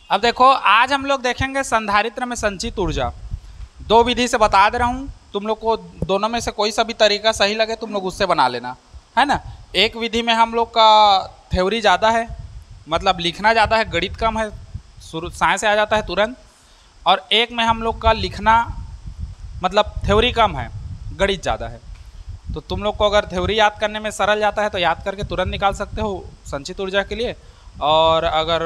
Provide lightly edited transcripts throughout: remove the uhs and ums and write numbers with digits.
अब देखो, आज हम लोग देखेंगे संधारित्र में संचित ऊर्जा। दो विधि से बता दे रहा हूँ, तुम लोग को दोनों में से कोई सा भी तरीका सही लगे तुम लोग उससे बना लेना, है ना। एक विधि में हम लोग का थ्योरी ज़्यादा है, मतलब लिखना ज़्यादा है, गणित कम है, शुरू साइंस से आ जाता है तुरंत। और एक में हम लोग का लिखना मतलब थ्योरी कम है, गणित ज़्यादा है। तो तुम लोग को अगर थ्योरी याद करने में सरल जाता है तो याद करके तुरंत निकाल सकते हो संचित ऊर्जा के लिए, और अगर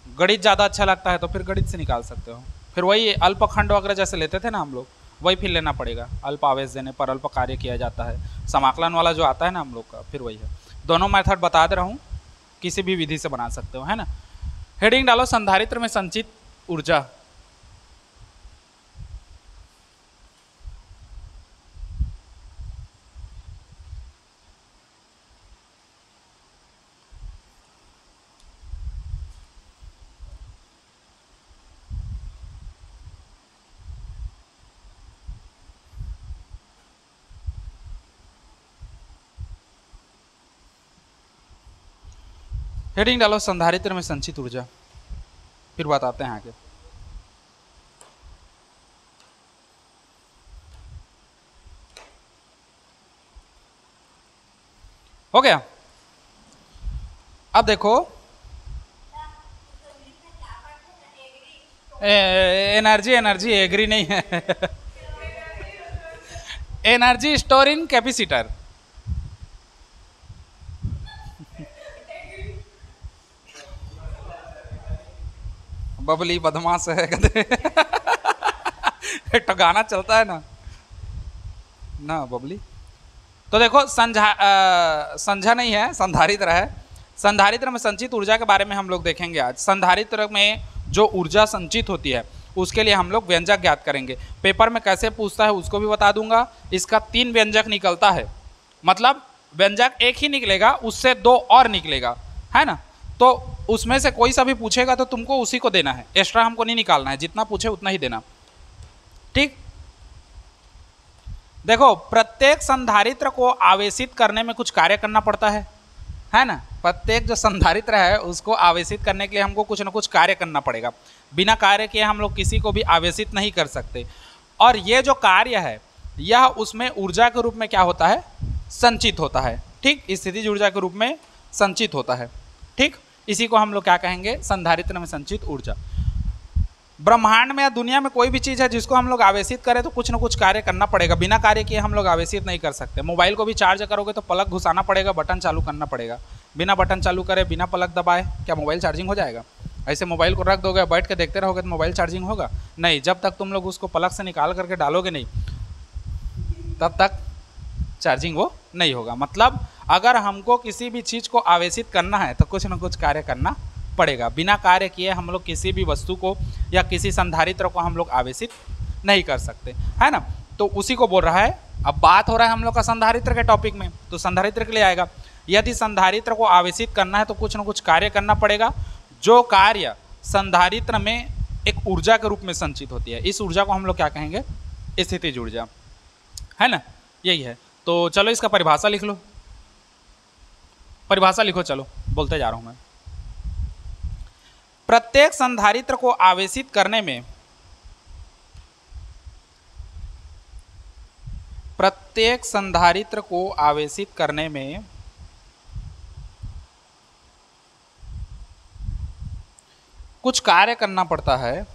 गणित ज़्यादा अच्छा लगता है तो फिर गणित से निकाल सकते हो। फिर वही अल्पखंड वगैरह जैसे लेते थे ना हम लोग, वही फिर लेना पड़ेगा। अल्प आवेश देने पर अल्प कार्य किया जाता है, समाकलन वाला जो आता है ना हम लोग का, फिर वही है। दोनों मेथड बता दे रहा हूँ, किसी भी विधि से बना सकते हो, है ना। हेडिंग डालो संधारित्र में संचित ऊर्जा। हेडिंग डालो संधारित्र में संचित ऊर्जा, फिर बताते हैं आगे। हो गया। अब देखो, एनर्जी एनर्जी एग्री नहीं है energy store in capacitor. Babli बदमाश है कहते तो गाना चलता है ना ना बबली। तो देखो, संझा नहीं है, संधारित्र है। संधारित्र में संचित ऊर्जा के बारे में हम लोग देखेंगे आज। संधारित्र में जो ऊर्जा संचित होती है उसके लिए हम लोग व्यंजक ज्ञात करेंगे। पेपर में कैसे पूछता है उसको भी बता दूंगा। इसका 3 व्यंजक निकलता है, मतलब व्यंजक एक ही निकलेगा, उससे 2 और निकलेगा, है ना। तो उसमें से कोई सा भी पूछेगा तो तुमको उसी को देना है, एक्स्ट्रा हमको नहीं निकालना है, जितना पूछे उतना ही देना, ठीक। देखो, प्रत्येक संधारित्र को आवेशित करने में कुछ कार्य करना पड़ता है ना। प्रत्येक जो संधारित्र है उसको आवेशित करने के लिए हमको कुछ ना कुछ कार्य करना पड़ेगा। बिना कार्य किए हम लोग किसी को भी आवेशित नहीं कर सकते। और ये जो कार्य है यह उसमें ऊर्जा के रूप में क्या होता है, संचित होता है, ठीक। स्थितिज ऊर्जा के रूप में संचित होता है, ठीक। इसी को हम लोग क्या कहेंगे, संधारित्र में संचित ऊर्जा। ब्रह्मांड में या दुनिया में कोई भी चीज़ है जिसको हम लोग आवेशित करें तो कुछ ना कुछ कार्य करना पड़ेगा। बिना कार्य किए हम लोग आवेशित नहीं कर सकते। मोबाइल को भी चार्ज करोगे तो प्लग घुसाना पड़ेगा, बटन चालू करना पड़ेगा। बिना बटन चालू करे, बिना प्लग दबाए क्या मोबाइल चार्जिंग हो जाएगा? ऐसे मोबाइल को रख दोगे, बैठ के देखते रहोगे तो मोबाइल चार्जिंग होगा? नहीं। जब तक तुम लोग उसको प्लग से निकाल करके डालोगे नहीं तब तक चार्जिंग वो नहीं होगा। मतलब अगर हमको किसी भी चीज़ को आवेशित करना है तो कुछ ना कुछ कार्य करना पड़ेगा। बिना कार्य किए हम लोग किसी भी वस्तु को या किसी संधारित्र को हम लोग आवेशित नहीं कर सकते, है ना। तो उसी को बोल रहा है। अब बात हो रहा है हम लोग का संधारित्र के टॉपिक में, तो संधारित्र के लिए आएगा। यदि संधारित्र को आवेशित करना है तो कुछ ना कुछ कार्य करना पड़ेगा, जो कार्य संधारित्र में एक ऊर्जा के रूप में संचित होती है। इस ऊर्जा को हम लोग क्या कहेंगे, स्थितिज ऊर्जा, है ना। यही है। तो चलो इसका परिभाषा लिख लो। परिभाषा लिखो, चलो बोलते जा रहा हूं मैं। प्रत्येक संधारित्र को आवेशित करने में प्रत्येक संधारित्र को आवेशित करने में कुछ कार्य करना पड़ता है।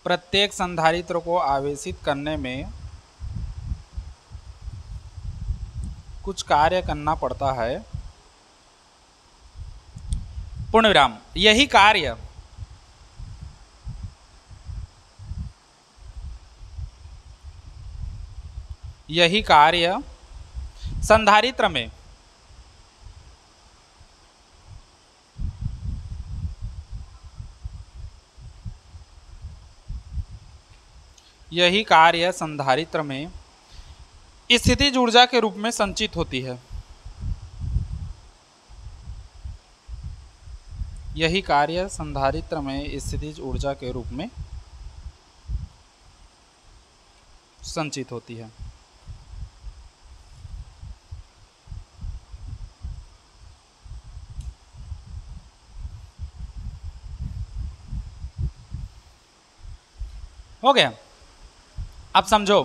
प्रत्येक संधारित्र को आवेशित करने में कुछ कार्य करना पड़ता है, पूर्ण विराम। यही कार्य संधारित्र में स्थितिज ऊर्जा के रूप में संचित होती है। यही कार्य संधारित्र में स्थितिज ऊर्जा के रूप में संचित होती है। हो गया। अब समझो,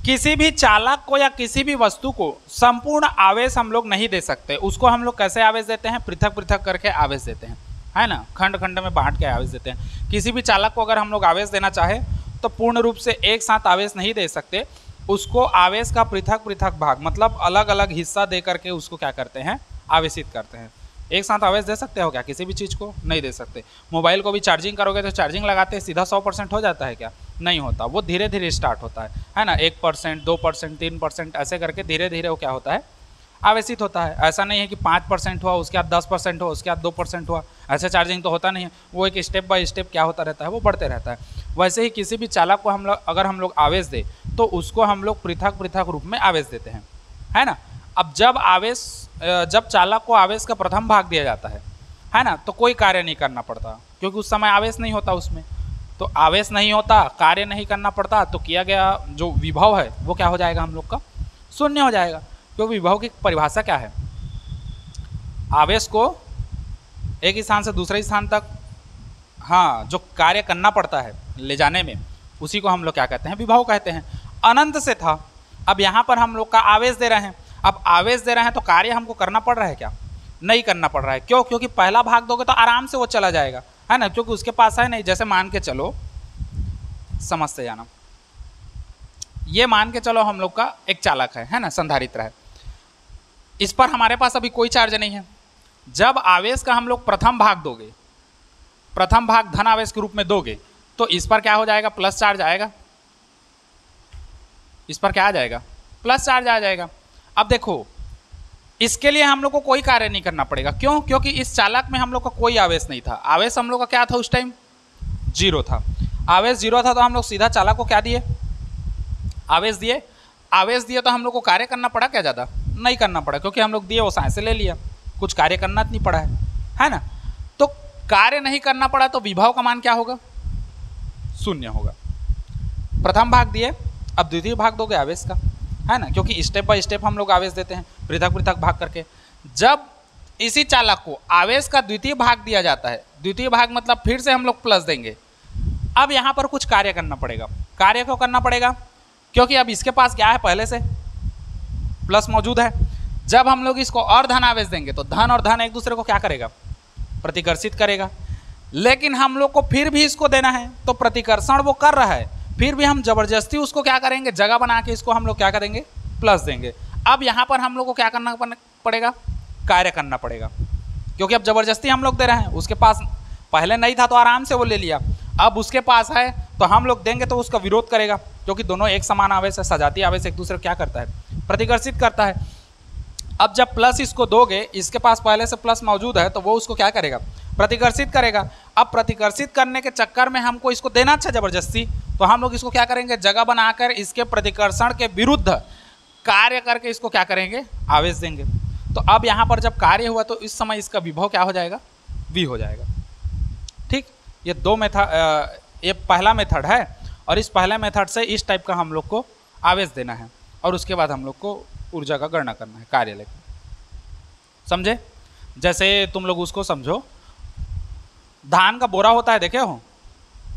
किसी भी चालक को या किसी भी वस्तु को संपूर्ण आवेश हम लोग नहीं दे सकते। उसको हम लोग कैसे आवेश देते हैं? पृथक पृथक करके आवेश देते हैं, है ना, खंड खंड में बांट के आवेश देते हैं। किसी भी चालक को अगर हम लोग आवेश देना चाहे तो पूर्ण रूप से एक साथ आवेश नहीं दे सकते। उसको आवेश का पृथक पृथक भाग, मतलब अलग अलग हिस्सा दे करके उसको क्या करते हैं? आवेशित करते हैं। एक साथ आवेश दे सकते हो क्या? किसी भी चीज़ को नहीं दे सकते। मोबाइल को भी चार्जिंग करोगे तो चार्जिंग लगाते सीधा 100% हो जाता है क्या? नहीं होता, वो धीरे धीरे स्टार्ट होता है ना। 1%, 2%, 3% ऐसे करके धीरे धीरे वो क्या होता है? आवेशित होता है। ऐसा नहीं है कि 5% हुआ उसके बाद 10% हुआ उसके बाद 2% हुआ, ऐसे चार्जिंग तो होता नहीं है। वो एक स्टेप बाय स्टेप क्या होता रहता है? वो बढ़ते रहता है। वैसे ही किसी भी चालक को अगर हम लोग आवेश दें तो उसको हम लोग पृथक पृथक रूप में आवेश देते हैं, है ना। अब जब चालक को आवेश का प्रथम भाग दिया जाता है ना, तो कोई कार्य नहीं करना पड़ता क्योंकि उस समय आवेश नहीं होता उसमें। तो आवेश नहीं होता, कार्य नहीं करना पड़ता, तो किया गया जो विभव है वो क्या हो जाएगा? हम लोग का शून्य हो जाएगा। क्योंकि विभव की परिभाषा क्या है? आवेश को एक स्थान से दूसरे स्थान तक, हाँ, जो कार्य करना पड़ता है ले जाने में, उसी को हम लोग क्या कहते हैं? विभव कहते हैं। अनंत से था, अब यहाँ पर हम लोग का आवेश दे रहे हैं। अब आवेश दे रहे हैं तो कार्य हमको करना पड़ रहा है क्या? नहीं करना पड़ रहा है। क्यों? क्योंकि पहला भाग दोगे तो आराम से वो चला जाएगा, है ना, क्योंकि उसके पास है नहीं। जैसे मान के चलो, समझते जाना, ये मान के चलो हम लोग का एक चालक है ना, संधारित्र है। इस पर हमारे पास अभी कोई चार्ज नहीं है। जब आवेश का हम लोग प्रथम भाग दोगे, प्रथम भाग धन आवेश के रूप में दोगे, तो इस पर क्या हो जाएगा? प्लस चार्ज आएगा। इस पर क्या आ जाएगा? प्लस चार्ज आ जाएगा। अब देखो, इसके लिए हम लोग को कोई कार्य नहीं करना पड़ेगा। क्यों? क्योंकि इस चालक में हम लोग का कोई आवेश नहीं था। आवेश हम लोग का क्या था उस टाइम? 0 था। आवेश 0 था तो हम लोग सीधा चालक को क्या दिए? आवेश दिए। आवेश दिए तो हम लोग को कार्य करना पड़ा क्या? ज़्यादा नहीं करना पड़ा, क्योंकि हम लोग दिए वो साइंस से ले लिया, कुछ कार्य करना नहीं पड़ा है ना। तो कार्य नहीं करना पड़ा तो विभव का मान क्या होगा? शून्य होगा। प्रथम भाग दिए, अब द्वितीय भाग दोगे आवेश का, है ना, क्योंकि स्टेप बाय स्टेप हम लोग आवेश देते हैं पृथक पृथक भाग करके। जब इसी चालक को आवेश का द्वितीय भाग दिया जाता है, द्वितीय भाग मतलब फिर से हम लोग प्लस देंगे। अब यहाँ पर कुछ कार्य करना पड़ेगा। कार्य क्यों करना पड़ेगा? क्योंकि अब इसके पास क्या है? पहले से प्लस मौजूद है। जब हम लोग इसको और धन आवेश देंगे तो धन और धन एक दूसरे को क्या करेगा? प्रतिकर्षित करेगा। लेकिन हम लोग को फिर भी इसको देना है, तो प्रतिकर्षण वो कर रहा है, फिर भी हम जबरदस्ती उसको क्या करेंगे? जगह बना के इसको हम लोग क्या करेंगे? प्लस देंगे। अब यहाँ पर हम लोग को क्या करना पड़ेगा? कार्य करना पड़ेगा, क्योंकि अब जबरदस्ती हम लोग दे रहे हैं। उसके पास पहले नहीं था तो आराम से वो ले लिया, अब उसके पास है तो हम लोग देंगे तो उसका विरोध करेगा, क्योंकि दोनों एक समान आवेश है। सजातीय आवेश एक दूसरे को क्या करता है? प्रतिकर्षित करता है। अब जब प्लस इसको दोगे, इसके पास पहले से प्लस मौजूद है, तो वो उसको क्या करेगा? प्रतिकर्षित करेगा। अब प्रतिकर्षित करने के चक्कर में हमको इसको देना अच्छा जबरदस्ती, तो हम लोग इसको क्या करेंगे? जगह बनाकर इसके प्रतिकर्षण के विरुद्ध कार्य करके इसको क्या करेंगे? आवेश देंगे। तो अब यहाँ पर जब कार्य हुआ तो इस समय इसका विभव क्या हो जाएगा? V हो जाएगा। ठीक, ये दो मेथड, ये पहला मेथड है, और इस पहले मेथड से इस टाइप का हम लोग को आवेश देना है, और उसके बाद हम लोग को ऊर्जा का गणना करना है, कार्य लेकर। समझे? जैसे तुम लोग उसको समझो, धान का बोरा होता है, देखे हो?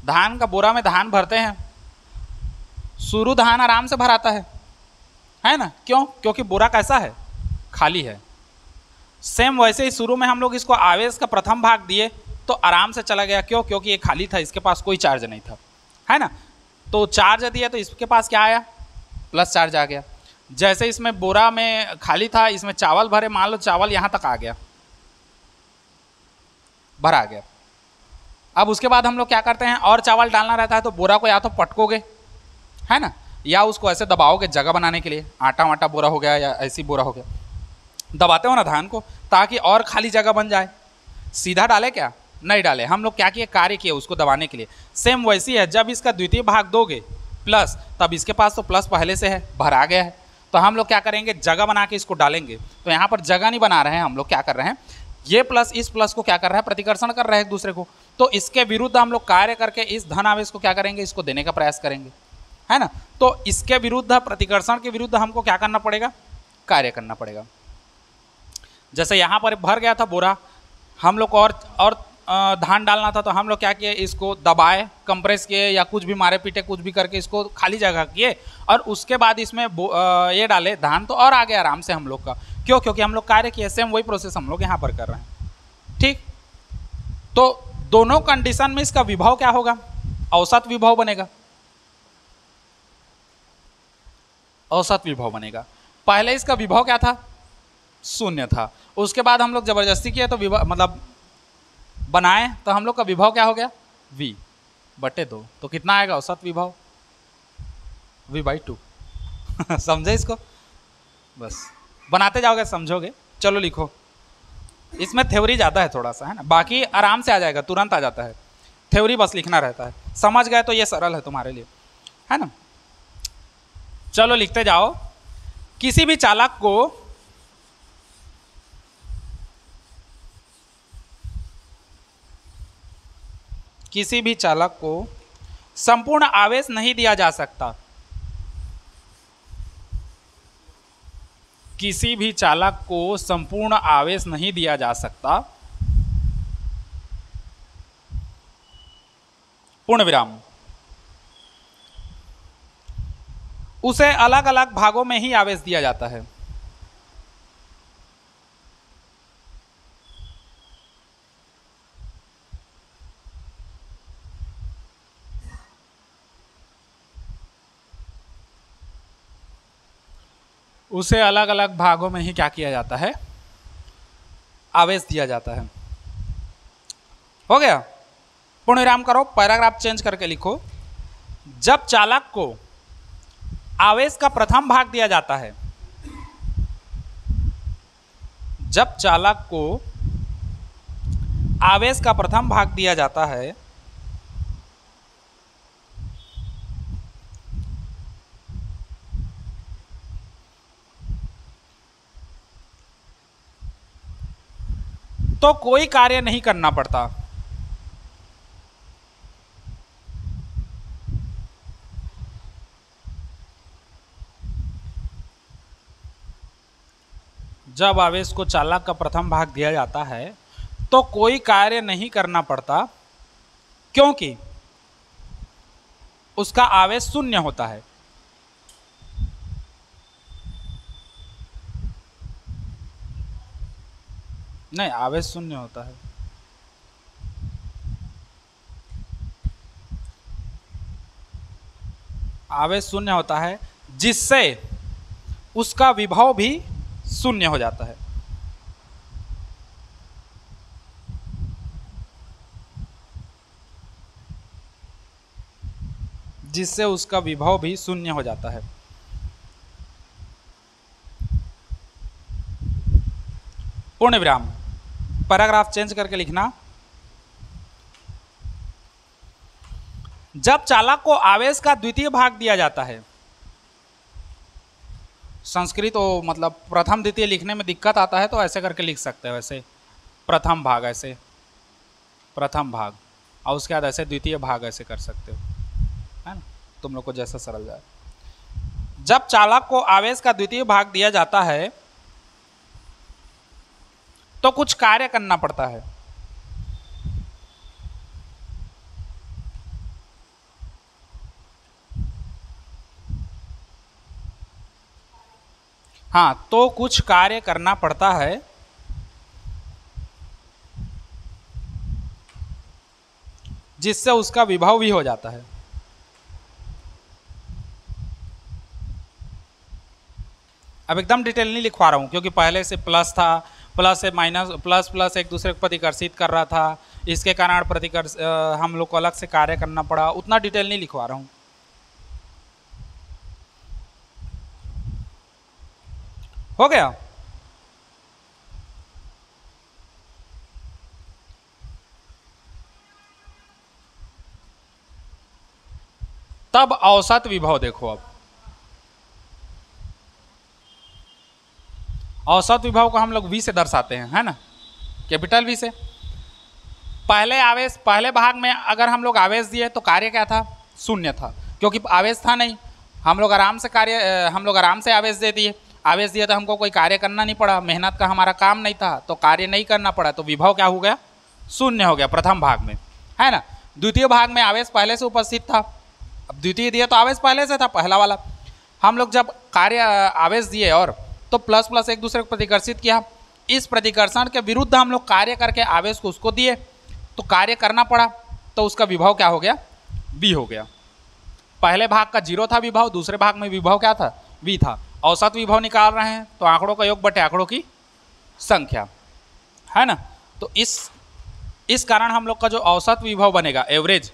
धान का बोरा में धान भरते हैं, शुरू धान आराम से भराता है ना? क्यों? क्योंकि बोरा कैसा है? खाली है। सेम वैसे ही शुरू में हम लोग इसको आवेश का प्रथम भाग दिए तो आराम से चला गया। क्यों? क्योंकि ये खाली था, इसके पास कोई चार्ज नहीं था, है ना। तो चार्ज दिया तो इसके पास क्या आया? प्लस चार्ज आ गया। जैसे इसमें बोरा में खाली था, इसमें चावल भरे, मान लो चावल यहाँ तक आ गया, भर आ गया। अब उसके बाद हम लोग क्या करते हैं? और चावल डालना रहता है तो बोरा को या तो पटकोगे, है ना, या उसको ऐसे दबाओगे जगह बनाने के लिए। आटा वाटा बोरा हो गया या ऐसी बोरा हो गया, दबाते हो ना धान को, ताकि और खाली जगह बन जाए। सीधा डाले क्या? नहीं डाले। हम लोग क्या किए? कार्य किए उसको दबाने के लिए। सेम वैसी है, जब इसका द्वितीय भाग दोगे प्लस, तब इसके पास तो प्लस पहले से है, भर आ गया है, तो हम लोग क्या करेंगे? जगह बना के इसको डालेंगे। तो यहाँ पर जगह नहीं बना रहे हैं हम लोग, क्या कर रहे हैं? ये प्लस इस प्लस को क्या कर रहा है? प्रतिकर्षण कर रहे हैं एक दूसरे को। तो इसके विरुद्ध हम लोग कार्य करके इस धन आवेश को क्या करेंगे? इसको देने का प्रयास करेंगे, है ना। तो इसके विरुद्ध, प्रतिकर्षण के विरुद्ध हमको क्या करना पड़ेगा? कार्य करना पड़ेगा। जैसे यहाँ पर भर गया था बोरा, हम लोग को और धान डालना था तो हम लोग क्या किए, इसको दबाए, कंप्रेस किए या कुछ भी मारे पीटे कुछ भी करके इसको खाली जगह किए और उसके बाद इसमें ये डाले धान, तो और आगे आराम से हम लोग का। क्यों? क्योंकि हम लोग कार्य किए, सेम वही प्रोसेस हम लोग यहाँ पर कर रहे हैं। ठीक, तो दोनों कंडीशन में इसका विभव क्या होगा? औसत विभव बनेगा, औसत विभव बनेगा। पहले इसका विभव क्या था? शून्य था। उसके बाद हम लोग जबरदस्ती किए तो विभव मतलब बनाए तो हम लोग का विभव क्या हो गया? v/2। तो कितना आएगा औसत विभव? v/2। समझे इसको? बस बनाते जाओगे समझोगे। चलो लिखो, इसमें थ्योरी ज़्यादा है थोड़ा सा, है ना, बाकी आराम से आ जाएगा, तुरंत आ जाता है। थ्योरी बस लिखना रहता है, समझ गए तो ये सरल है तुम्हारे लिए, है ना। चलो लिखते जाओ। किसी भी चालक को संपूर्ण आवेश नहीं दिया जा सकता। किसी भी चालक को संपूर्ण आवेश नहीं दिया जा सकता, पूर्ण विराम। उसे अलग अलग भागों में ही आवेश दिया जाता है। उसे अलग अलग भागों में ही क्या किया जाता है? आवेश दिया जाता है। हो गया? पूर्ण विराम करो, पैराग्राफ चेंज करके लिखो। जब चालक को आवेश का प्रथम भाग दिया जाता है, जब चालक को आवेश का प्रथम भाग दिया जाता है तो कोई कार्य नहीं करना पड़ता। जब आवेश को चालक का प्रथम भाग दिया जाता है तो कोई कार्य नहीं करना पड़ता, क्योंकि उसका आवेश शून्य होता है। नहीं, आवेश शून्य होता है। आवेश शून्य होता है, जिससे उसका विभव भी शून्य हो जाता है। जिससे उसका विभव भी शून्य हो जाता है। पूर्ण विराम। पैराग्राफ चेंज करके लिखना। जब चालक को आवेश का द्वितीय भाग दिया जाता है, संस्कृत तो मतलब प्रथम द्वितीय लिखने में दिक्कत आता है तो ऐसे करके लिख सकते हो, ऐसे प्रथम भाग, ऐसे प्रथम भाग, और उसके बाद ऐसे द्वितीय भाग ऐसे कर सकते हो, है ना, तुम लोग को जैसा सरल जाए। जब चालक को आवेश का द्वितीय भाग दिया जाता है तो कुछ कार्य करना पड़ता है। हाँ, तो कुछ कार्य करना पड़ता है जिससे उसका विभव भी हो जाता है। अब एकदम डिटेल नहीं लिखवा रहा हूं क्योंकि पहले से प्लस था, प्लस से माइनस, प्लस प्लस एक दूसरे को प्रतिकर्षित कर रहा था, इसके कारण हम लोग को अलग से कार्य करना पड़ा, उतना डिटेल नहीं लिखवा रहा हूं। हो गया? तब औसत विभव देखो। अब औसत विभव को हम लोग v से दर्शाते हैं, है ना, कैपिटल V से। पहले भाग में अगर हम लोग आवेश दिए तो कार्य क्या था? शून्य था, क्योंकि आवेश था नहीं। हम लोग आराम से आवेश दे दिए। आवेश दिया तो हमको कोई कार्य करना नहीं पड़ा, मेहनत का हमारा काम नहीं था, तो कार्य नहीं करना पड़ा, तो विभव क्या हो गया? शून्य हो गया प्रथम भाग में, है ना। द्वितीय भाग में आवेश पहले से उपस्थित था, अब द्वितीय दिया तो आवेश पहले से था पहला वाला। हम लोग जब कार्य आवेश दिए और तो प्लस प्लस एक दूसरे को प्रतिकर्षित किया, इस प्रतिकर्षण के विरुद्ध हम लोग कार्य करके आवेश को उसको दिए तो कार्य करना पड़ा, तो उसका विभव क्या हो गया, v हो गया। पहले भाग का 0 था विभव, दूसरे भाग में विभव क्या था, v था। औसत विभव निकाल रहे हैं तो आंकड़ों का योग बटे आंकड़ों की संख्या, है ना। तो इस कारण हम लोग का जो औसत विभव बनेगा एवरेज,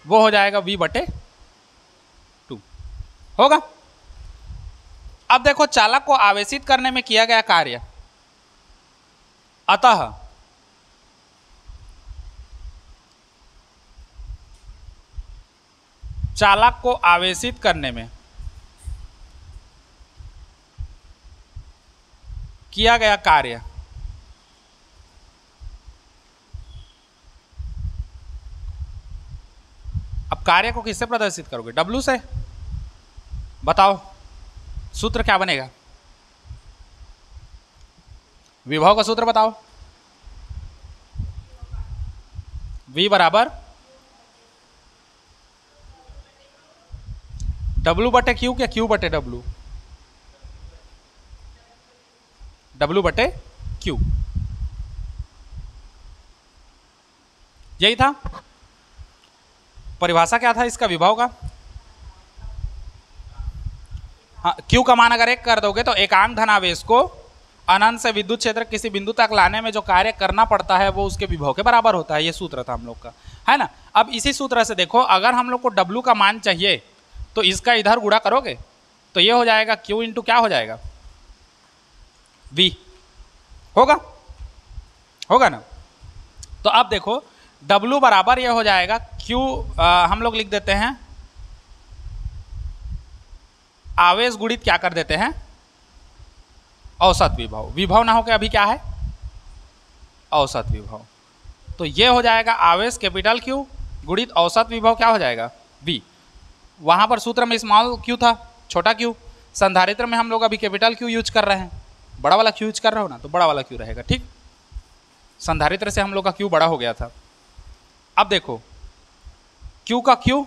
वो हो जाएगा v बटे 2 होगा। अब देखो चालक को आवेशित करने में किया गया कार्य, अतः चालक को आवेशित करने में किया गया कार्य अब कार्य को किससे प्रदर्शित करोगे, W से। बताओ सूत्र क्या बनेगा, विभव का सूत्र बताओ। V बराबर W बटे Q क्या Q बटे W, W बटे Q, यही था। परिभाषा क्या था इसका विभव का, हाँ, Q का मान अगर 1 कर दोगे तो एकांक धनावेश को अनंत से विद्युत क्षेत्र किसी बिंदु तक लाने में जो कार्य करना पड़ता है वो उसके विभव के बराबर होता है। ये सूत्र था हम लोग का, है ना। अब इसी सूत्र से देखो, अगर हम लोग को W का मान चाहिए तो इसका इधर गुणा करोगे तो ये हो जाएगा Q इंटू क्या हो जाएगा, V होगा ना। तो अब देखो W बराबर ये हो जाएगा Q, हम लोग लिख देते हैं आवेश गुणित क्या कर देते हैं, औसत विभव। विभव ना होकर अभी क्या है, औसत विभव। तो ये हो जाएगा आवेश कैपिटल Q गुणित औसत विभव क्या हो जाएगा, V। वहां पर सूत्र में स्मॉल q था, छोटा q। संधारित्र में हम लोग अभी कैपिटल Q यूज कर रहे हैं, बड़ा वाला Q यूज कर रहे हो ना, तो बड़ा वाला Q रहेगा, ठीक। संधारित्र से हम लोग का Q बड़ा हो गया था। अब देखो Q का Q,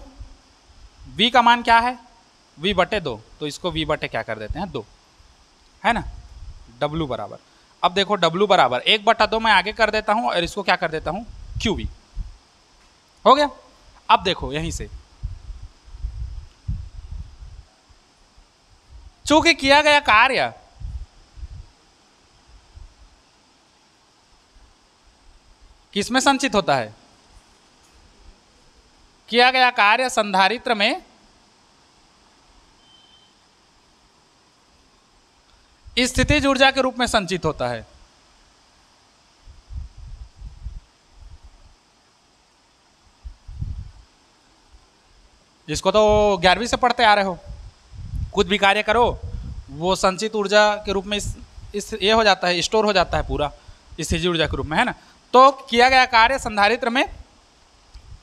V का मान क्या है, V बटे 2, तो इसको V बटे क्या कर देते हैं 2, है ना। W बराबर, अब देखो W बराबर 1/2 मैं आगे कर देता हूं और इसको क्या कर देता हूं QV, हो गया। अब देखो यहीं से चूंकि किया गया कार्य किसमें संचित होता है, किया गया कार्य संधारित्र में स्थितिज ऊर्जा के रूप में संचित होता है। इसको तो 11वीं से पढ़ते आ रहे हो, कुछ भी कार्य करो वो संचित ऊर्जा के रूप में इस ये हो जाता है, स्टोर हो जाता है पूरा स्थितिज ऊर्जा के रूप में, है ना। तो किया गया कार्य संधारित्र में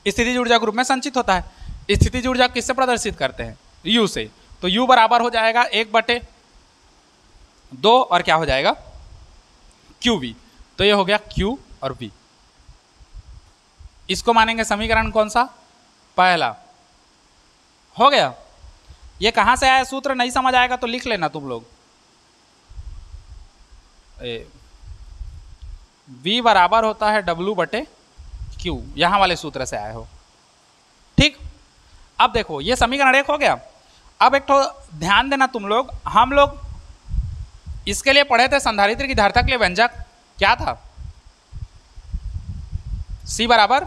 स्थितिज ऊर्जा के रूप में संचित होता है। स्थितिज ऊर्जा किससे प्रदर्शित करते हैं, U से। तो U बराबर हो जाएगा 1/2 और क्या हो जाएगा QV। तो ये हो गया Q और V। इसको मानेंगे समीकरण कौन सा, पहला, हो गया। ये कहां से आया सूत्र, नहीं समझ आएगा तो लिख लेना तुम लोग। V बराबर होता है W बटे Q, यहां वाले सूत्र से आए हो, ठीक। अब देखो ये समीकरण 1 हो गया। अब एक तो ध्यान देना तुम लोग, हम लोग इसके लिए पढ़े थे संधारित्र की धारिता के लिए व्यंजक क्या था, C बराबर,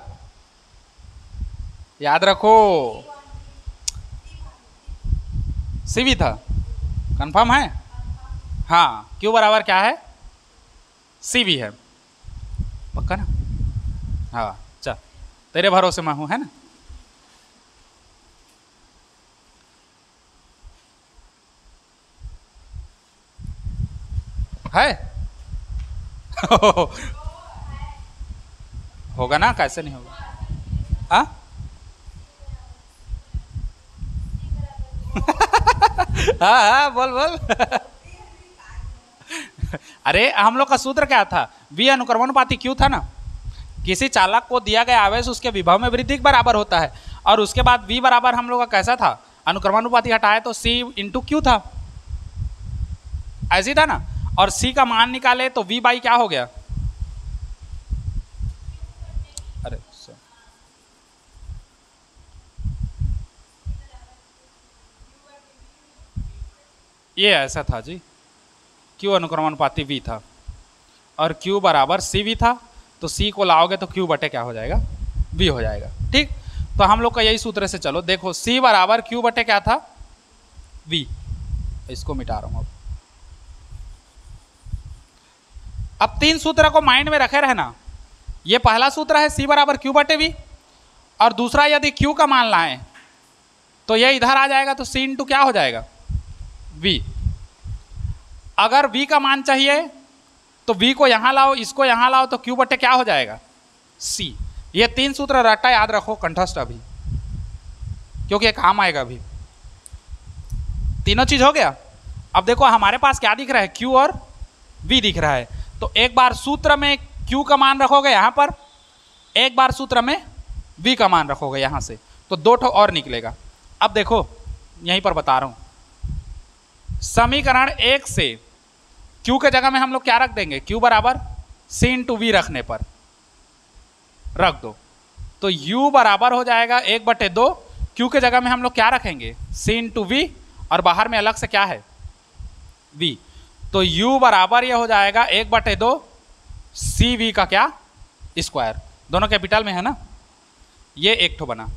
याद रखो CV था, कंफर्म है, हाँ। Q बराबर क्या है, CV है, पक्का ना, हाँ। चल तेरे भरोसे में हूं, है ना। है होगा ना, कैसे नहीं होगा, हाँ हाँ हाँ बोल बोल अरे हम लोग का सूत्र क्या था, V अनुक्रमानुपाती Q था ना। किसी चालक को दिया गया आवेश उसके विभव में वृद्धि के बराबर होता है, और उसके बाद V बराबर हम लोग का कैसा था, अनुक्रमानुपाती हटाए तो C इंटू क्यू था, ऐसी था ना। और C का मान निकाले तो V बाई क्या हो गया, अरे ये ऐसा था जी, Q अनुक्रमानुपाती V था और Q बराबर CV था, तो C को लाओगे तो Q बटे क्या हो जाएगा, V हो जाएगा। ठीक, तो हम लोग का यही सूत्र से चलो, देखो C बराबर Q बटे क्या था, V। इसको मिटा रहा हूं अब 3 सूत्र को माइंड में रखे रहना। ये पहला सूत्र है C बराबर Q बटे V, और दूसरा यदि Q का मान लाएं तो ये इधर आ जाएगा, तो C इंटू क्या हो जाएगा, V। अगर V का मान चाहिए तो V को यहां लाओ, इसको यहां लाओ, तो Q बटे क्या हो जाएगा, C। ये 3 सूत्र रट्टा याद रखो कंठस्थ अभी, क्योंकि ये काम आएगा अभी। तीनों चीज हो गया। अब देखो हमारे पास क्या दिख रहा है, Q और V दिख रहा है, तो एक बार सूत्र में Q का मान रखोगे यहां पर, एक बार सूत्र में V का मान रखोगे यहां से, तो 2 ठो और निकलेगा। अब देखो यहीं पर बता रहा हूं, समीकरण 1 से Q के जगह में हम लोग क्या रख देंगे, Q बराबर C इंटू V रखने पर रख दो, तो U बराबर हो जाएगा 1/2। Q के जगह में हम लोग क्या रखेंगे, C इंटू V, और बाहर में अलग से क्या है, V। तो U बराबर ये हो जाएगा 1/2 CV का क्या, स्क्वायर, दोनों कैपिटल में है ना, ये एक ठो बना।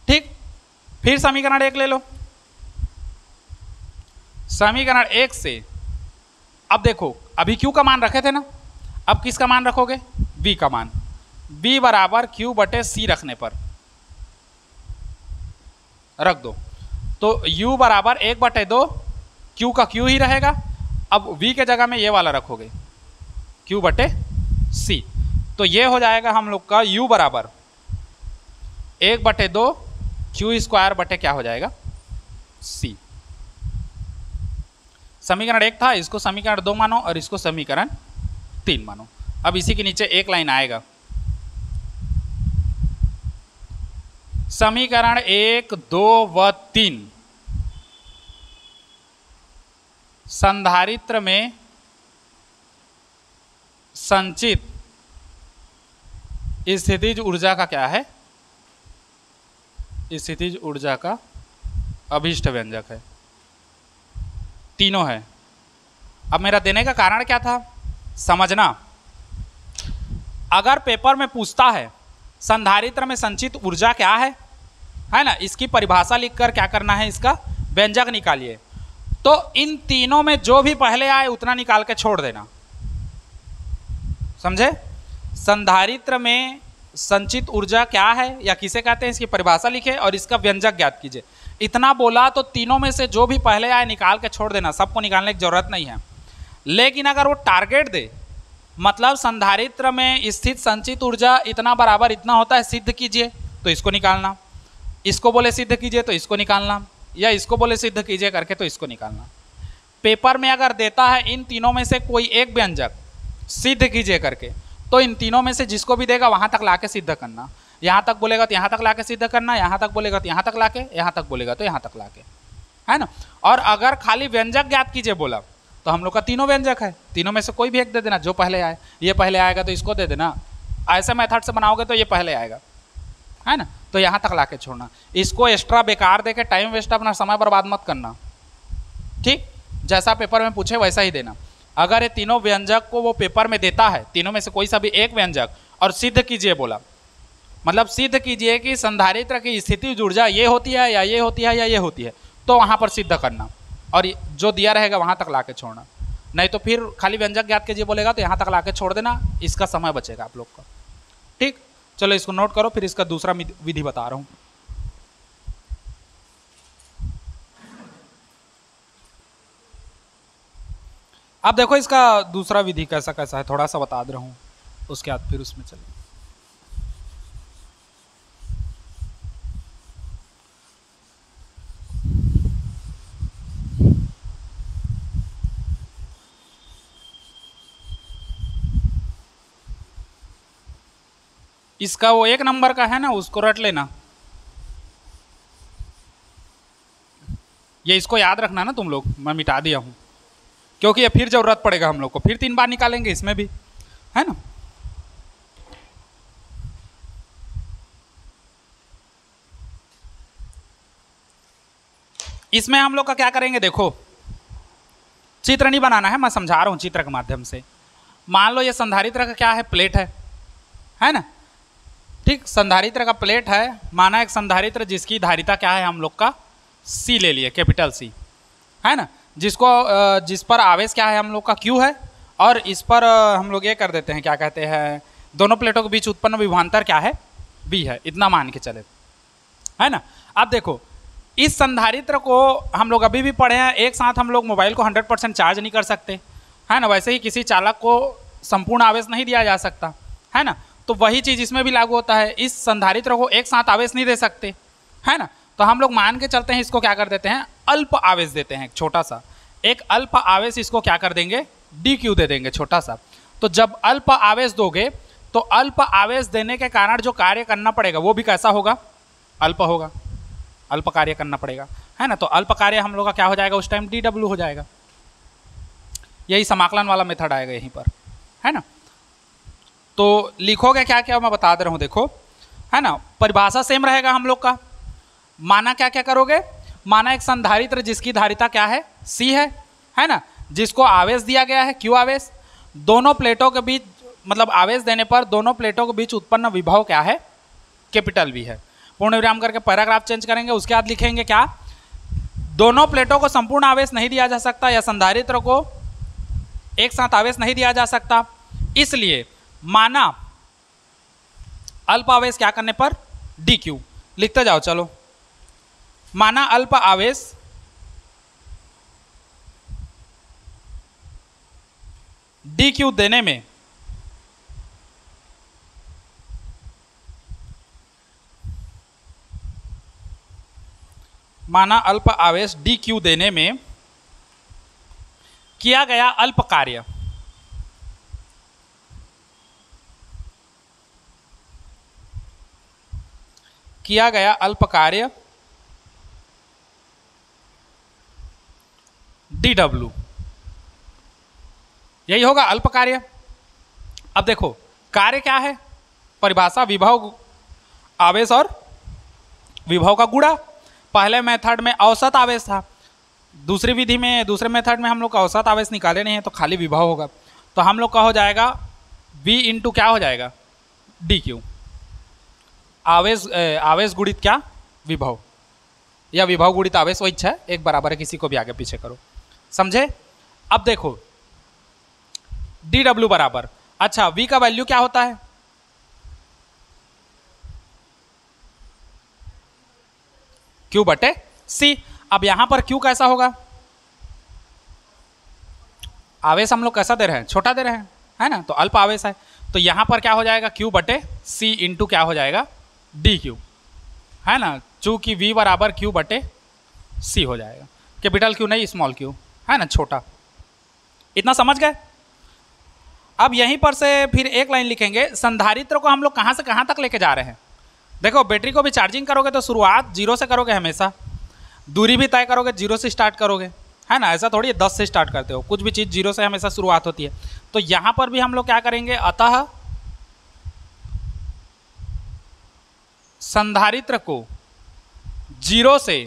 ठीक, फिर समीकरण 1 ले लो। समीकरण 1 से अब देखो, अभी Q का मान रखे थे ना, अब किसका मान रखोगे, V का मान। V बराबर Q बटे C रखने पर रख दो, तो U बराबर 1/2, Q का Q ही रहेगा। अब V के जगह में ये वाला रखोगे, Q बटे C, तो ये हो जाएगा हम लोग का U बराबर 1/2 Q स्क्वायर बटे क्या हो जाएगा, C। समीकरण 1 था, इसको समीकरण 2 मानो और इसको समीकरण 3 मानो। अब इसी के नीचे एक लाइन आएगा, समीकरण 1, 2 व 3 संधारित्र में संचित स्थितिज ऊर्जा का क्या है, स्थितिज ऊर्जा का अभिष्ट व्यंजक है, तीनों है। अब मेरा देने का कारण क्या था, समझना। अगर पेपर में पूछता है संधारित्र में संचित ऊर्जा क्या है ना, इसकी परिभाषा लिखकर क्या करना है, इसका व्यंजक निकालिए, तो इन तीनों में जो भी पहले आए उतना निकाल के छोड़ देना, समझे। संधारित्र में संचित ऊर्जा क्या है या किसे कहते हैं, इसकी परिभाषा लिखे और इसका व्यंजक ज्ञात कीजिए। इतना बोला तो तीनों में से जो भी पहले आए निकाल के छोड़ देना, सबको निकालने की जरूरत नहीं है। लेकिन अगर वो टारगेट दे, मतलब संधारित्र में स्थित संचित ऊर्जा इतना बराबर इतना होता है, सिद्ध कीजिए, तो इसको निकालना, इसको बोले सिद्ध कीजिए तो इसको निकालना, या इसको बोले सिद्ध कीजिए करके तो इसको निकालना। पेपर में अगर देता है इन तीनों में से कोई एक व्यंजक सिद्ध कीजिए करके, तो इन तीनों में से जिसको भी देगा वहां तक लाके सिद्ध करना। यहाँ तक बोलेगा तो यहाँ तक लाके सिद्ध करना, यहाँ तक बोलेगा तो यहाँ तक लाके, यहाँ तक बोलेगा तो यहाँ तक लाके, है ना। और अगर खाली व्यंजक ज्ञात कीजिए बोला तो हम लोग का तीनों व्यंजक है, तीनों में से कोई भी एक दे देना, जो पहले आए। ये पहले आएगा तो इसको दे देना, ऐसे मेथड से बनाओगे तो ये पहले आएगा, है ना, तो यहाँ तक लाके छोड़ना। इसको एक्स्ट्रा बेकार दे के टाइम वेस्ट, अपना समय बर्बाद मत करना। ठीक, जैसा पेपर में पूछे वैसा ही देना। अगर ये तीनों व्यंजक को वो पेपर में देता है, तीनों में से कोई सा भी एक व्यंजक, और सिद्ध कीजिए बोला, मतलब सिद्ध कीजिए कि संधारित्र की स्थितिज ऊर्जा ये होती है या ये होती है या ये होती है, तो वहाँ पर सिद्ध करना, और जो दिया रहेगा वहाँ तक लाके छोड़ना। नहीं तो फिर खाली व्यंजक ज्ञात कीजिए बोलेगा तो यहाँ तक लाके छोड़ देना, इसका समय बचेगा आप लोग का। ठीक, चलो इसको नोट करो, फिर इसका दूसरा विधि बता रहा हूँ। अब देखो इसका दूसरा विधि कैसा कैसा है, थोड़ा सा बता दे रहा हूँ, उसके बाद फिर उसमें चले। इसका वो 1 नंबर का है ना, उसको रट लेना। ये इसको याद रखना ना तुम लोग, मैं मिटा दिया हूं क्योंकि ये फिर जरूरत पड़ेगा हम लोग को, फिर 3 बार निकालेंगे इसमें भी, है ना। इसमें हम लोग का क्या करेंगे, देखो चित्र नहीं बनाना है, मैं समझा रहा हूं चित्र के माध्यम से। मान लो ये संधारित्र का क्या है, प्लेट है ना। ठीक, संधारित्र का प्लेट है, माना एक संधारित्र जिसकी धारिता क्या है हम लोग का C ले लिए, कैपिटल C, है ना। जिस पर आवेश क्या है हम लोग का Q है, और इस पर हम लोग ये कर देते हैं, क्या कहते हैं, दोनों प्लेटों के बीच उत्पन्न विभवांतर क्या है, B है, इतना मान के चले, है ना। अब देखो इस संधारित्र को हम लोग अभी भी पढ़े हैं, एक साथ हम लोग मोबाइल को 100% चार्ज नहीं कर सकते, है ना। वैसे ही किसी चालक को संपूर्ण आवेश नहीं दिया जा सकता, है ना। तो वही चीज़ इसमें भी लागू होता है, इस संधारित्र को एक साथ आवेश नहीं दे सकते, है ना। तो हम लोग मान के चलते हैं, इसको क्या कर देते हैं, अल्प आवेश देते हैं, छोटा सा एक अल्प आवेश, इसको क्या कर देंगे, DQ दे देंगे, छोटा सा। तो जब अल्प आवेश दोगे तो अल्प आवेश देने के कारण जो कार्य करना पड़ेगा वो भी कैसा होगा, अल्प होगा, अल्प कार्य करना पड़ेगा, है ना। तो अल्प कार्य हम लोग का क्या हो जाएगा उस टाइम, DW हो जाएगा। यही समाकलन वाला मेथड आएगा यहीं पर, है ना। तो लिखोगे क्या क्या मैं बता दे रहा हूं, देखो, है ना। परिभाषा सेम रहेगा हम लोग का। माना क्या क्या करोगे, माना एक संधारित्र जिसकी धारिता क्या है, C है ना, जिसको आवेश दिया गया है Q आवेश, दोनों प्लेटों के बीच मतलब आवेश देने पर दोनों प्लेटों के बीच उत्पन्न विभव क्या है, कैपिटल V है। पूर्ण विराम करके पैराग्राफ चेंज करेंगे, उसके बाद लिखेंगे क्या, दोनों प्लेटों को संपूर्ण आवेश नहीं दिया जा सकता, या संधारित्र को एक साथ आवेश नहीं दिया जा सकता, इसलिए माना अल्प आवेश क्या करने पर, DQ। लिखते जाओ चलो, माना अल्प आवेश DQ देने में माना अल्प आवेश DQ देने में किया गया अल्प कार्य DW, यही होगा अल्प कार्य। अब देखो कार्य क्या है, परिभाषा विभव आवेश और विभव का गुणा। पहले मेथड में औसत आवेश था, दूसरी विधि में, दूसरे मेथड में हम लोग का औसत आवेश निकाले नहीं है, तो खाली विभव होगा। तो हम लोग का हो जाएगा V इंटू क्या हो जाएगा, DQ, आवेश गुणित क्या, विभव, या विभव गुणित आवेश, वो इच्छा है, एक बराबर है, किसी को भी आगे पीछे करो, समझे। अब देखो DW बराबर, अच्छा V का वैल्यू क्या होता है, Q बटे C। अब यहां पर Q कैसा होगा, आवेश हम लोग कैसा दे रहे हैं, छोटा दे रहे हैं, है ना, तो अल्प आवेश है। तो यहां पर क्या हो जाएगा, Q बटे C इंटू क्या हो जाएगा, DQ, है ना। चूंकि V बराबर Q बटे C हो जाएगा, कैपिटल Q नहीं, स्मॉल q, है ना, छोटा। इतना समझ गए। अब यहीं पर से फिर एक लाइन लिखेंगे, संधारित्र को हम लोग कहां से कहां तक लेके जा रहे हैं। देखो बैटरी को भी चार्जिंग करोगे तो शुरुआत 0 से करोगे हमेशा, दूरी भी तय करोगे 0 से स्टार्ट करोगे, है ना। ऐसा थोड़ी 10 से स्टार्ट करते हो, कुछ भी चीज़ 0 से हमेशा शुरुआत होती है। तो यहाँ पर भी हम लोग क्या करेंगे, अतः संधारित्र को 0 से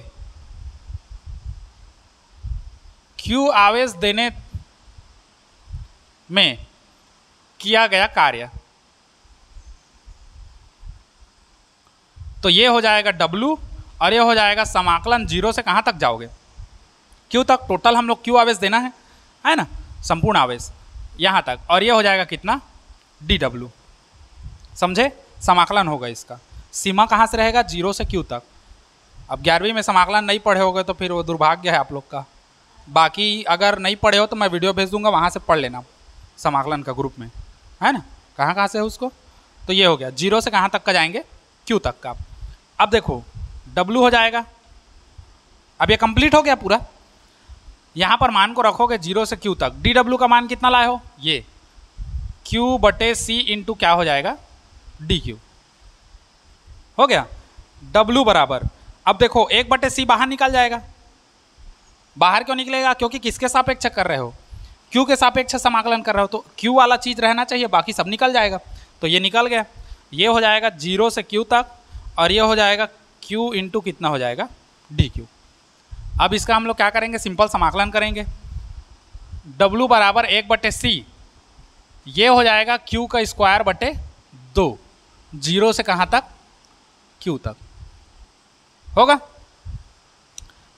Q आवेश देने में किया गया कार्य, तो ये हो जाएगा W, और ये हो जाएगा समाकलन 0 से कहाँ तक जाओगे, Q तक। टोटल हम लोग Q आवेश देना है ना, संपूर्ण आवेश यहाँ तक, और ये हो जाएगा कितना, DW, समझे। समाकलन होगा इसका, सीमा कहाँ से रहेगा, 0 से Q तक। अब 11वीं में समाकलन नहीं पढ़े होगे तो फिर वो दुर्भाग्य है आप लोग का। बाकी अगर नहीं पढ़े हो तो मैं वीडियो भेज दूंगा, वहाँ से पढ़ लेना समाकलन का ग्रुप में, है ना। कहाँ से है उसको, तो ये हो गया 0 से कहाँ तक का जाएंगे, Q तक का। अब देखो W हो जाएगा, अब ये कंप्लीट हो गया पूरा। यहाँ पर मान को रखोगे 0 से Q तक, DW का मान कितना लाए हो, ये Q बटे C इंटू क्या हो जाएगा, DQ, हो गया। W बराबर, अब देखो 1/c बाहर निकल जाएगा। बाहर क्यों निकलेगा? क्योंकि किसके सापेक्ष कर रहे हो? Q के सापेक्ष समाकलन कर रहे हो, तो Q वाला चीज रहना चाहिए, बाकी सब निकल जाएगा। तो ये निकल गया, ये हो जाएगा 0 से Q तक, और ये हो जाएगा Q इंटू कितना हो जाएगा dQ। अब इसका हम लोग क्या करेंगे, सिंपल समाकलन करेंगे। W बराबर 1/c, ये हो जाएगा Q का स्क्वायर बटे 2, 0 से कहाँ तक? Q तक। होगा?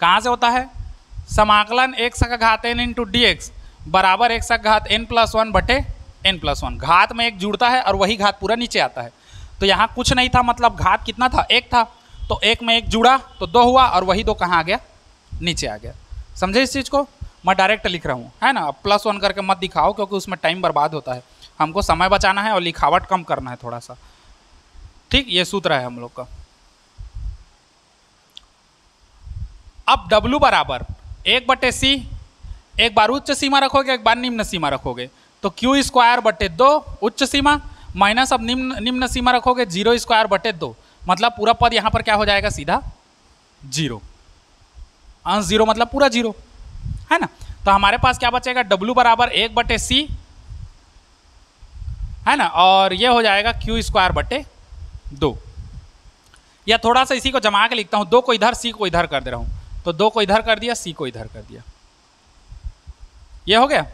कहाँ से होता है? समाकलन x का घात n इंटू डी एक्स बराबर x का घात n+1 बटे n+1। घात में एक जुड़ता है और वही घात पूरा नीचे आता है। तो यहाँ कुछ नहीं था, मतलब घात कितना था? 1 था, तो 1 में 1 जुड़ा तो 2 हुआ, और वही 2 कहाँ आ गया? नीचे आ गया। समझे इस चीज़ को? मैं डायरेक्ट लिख रहा हूँ, है ना। अब +1 करके मत दिखाओ, क्योंकि उसमें टाइम बर्बाद होता है। हमको समय बचाना है और लिखावट कम करना है थोड़ा सा। ठीक, ये सूत्र है हम लोग का। अब W बराबर 1/c, एक बार उच्च सीमा रखोगे, एक बार निम्न सीमा रखोगे, तो Q स्क्वायर बटे 2 उच्च सीमा, माइनस अब निम्न सीमा रखोगे 0 स्क्वायर बटे 2, मतलब पूरा पद यहाँ पर क्या हो जाएगा? सीधा 0। अंश 0 मतलब पूरा 0, है ना। तो हमारे पास क्या बचेगा? W बराबर 1/c, है ना, और ये हो जाएगा Q स्क्वायर बटे 2। या थोड़ा सा इसी को जमा के लिखता हूँ, 2 को इधर, C को इधर कर दे रहा हूँ, तो 2 को इधर कर दिया, C को इधर कर दिया, ये हो गया।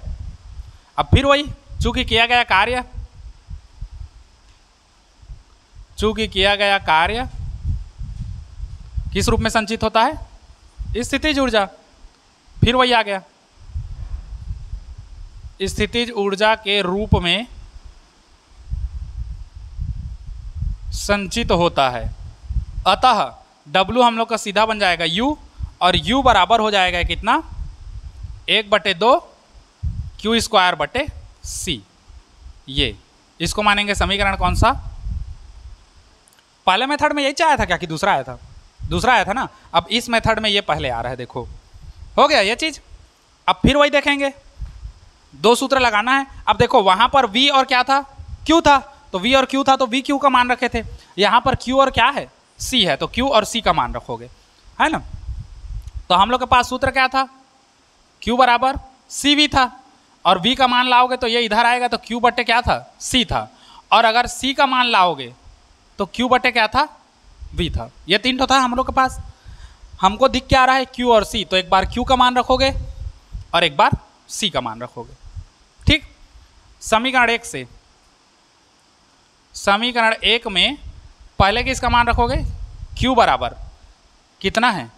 अब फिर वही, चूंकि किया गया कार्य किस रूप में संचित होता है? स्थितिज ऊर्जा। फिर वही आ गया, स्थितिज ऊर्जा के रूप में संचित होता है। अतः W हम लोग का सीधा बन जाएगा U, और U बराबर हो जाएगा कितना? 1/2 Q स्क्वायर बटे C। ये इसको मानेंगे समीकरण कौन सा? पहले मेथड में यही आया था क्या कि दूसरा आया था? दूसरा आया था ना। अब इस मेथड में ये पहले आ रहा है, देखो हो गया ये चीज। अब फिर वही देखेंगे, 2 सूत्र लगाना है। अब देखो वहां पर V और क्या था? Q था, तो V और Q था, तो V Q का मान रखे थे। यहाँ पर Q और क्या है? C है, तो Q और C का मान रखोगे, है ना। तो हम लोग के पास सूत्र क्या था? Q बराबर CV था, और V का मान लाओगे तो ये इधर आएगा, तो Q बटे क्या था? C था, और अगर C का मान लाओगे तो Q बटे क्या था? V था। ये 3 तो था हम लोग के पास। हमको दिख क्या रहा है? Q और C, तो एक बार Q का मान रखोगे और एक बार C का मान रखोगे। ठीक, समीकरण 1 से, समीकरण 1 में पहले किसका मान रखोगे? Q बराबर कितना है?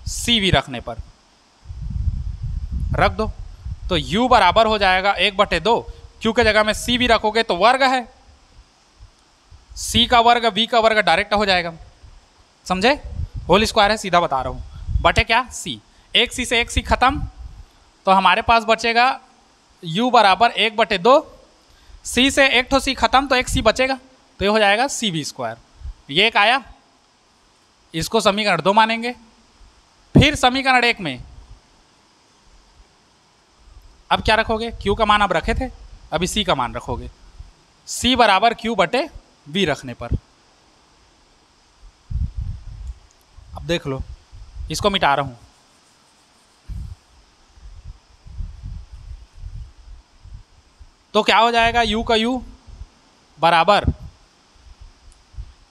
CV रखने पर रख दो, तो U बराबर हो जाएगा 1/2। Q के जगह में CV रखोगे तो वर्ग है, C का वर्ग V का वर्ग डायरेक्ट हो जाएगा। समझे? होल स्क्वायर है, सीधा बता रहा हूँ, बटे क्या? C। एक C से एक C खत्म, तो हमारे पास बचेगा U बराबर 1/2। C से एक तो C खत्म, तो एक C बचेगा, तो ये हो जाएगा CV स्क्वायर। ये एक आया, इसको समीकरण 2 मानेंगे। फिर समीकरण 1 में अब क्या रखोगे? Q का मान अब रखे थे, अभी C का मान रखोगे। C बराबर Q बटे V रखने पर, अब देख लो, इसको मिटा रहा हूं। तो क्या हो जाएगा? U का U बराबर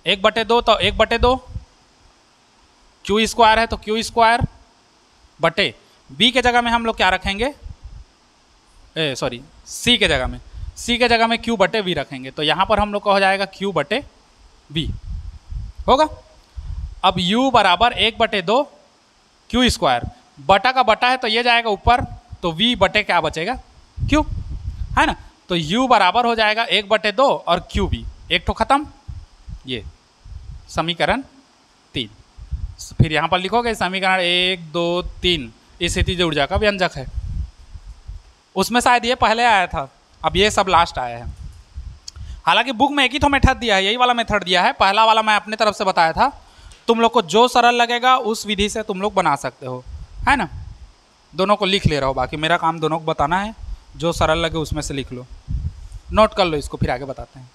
1/2, तो 1/2 Q स्क्वायर है, तो Q स्क्वायर बटे B के जगह में हम लोग क्या रखेंगे? सॉरी, C के जगह में Q बटे V रखेंगे, तो यहाँ पर हम लोग का हो जाएगा Q बटे V होगा। अब U बराबर 1/2 Q स्क्वायर, बटा का बटा है तो ये जाएगा ऊपर, तो V बटे क्या बचेगा? Q, है ना। तो U बराबर हो जाएगा 1/2 और QV, एक तो खत्म। ये समीकरण 3। फिर यहाँ पर लिखोगे समीकरण 1, 2, 3 स्थितिज ऊर्जा का व्यंजक है। उसमें शायद ये पहले आया था, अब ये सब लास्ट आया है। हालांकि बुक में एक ही तो मेथड दिया है, यही वाला मेथड दिया है। पहला वाला मैं अपने तरफ से बताया था। तुम लोग को जो सरल लगेगा उस विधि से तुम लोग बना सकते हो, है ना। दोनों को लिख ले रहा हो, बाकी मेरा काम दोनों को बताना है। जो सरल लगे उसमें से लिख लो, नोट कर लो इसको, फिर आगे बताते हैं।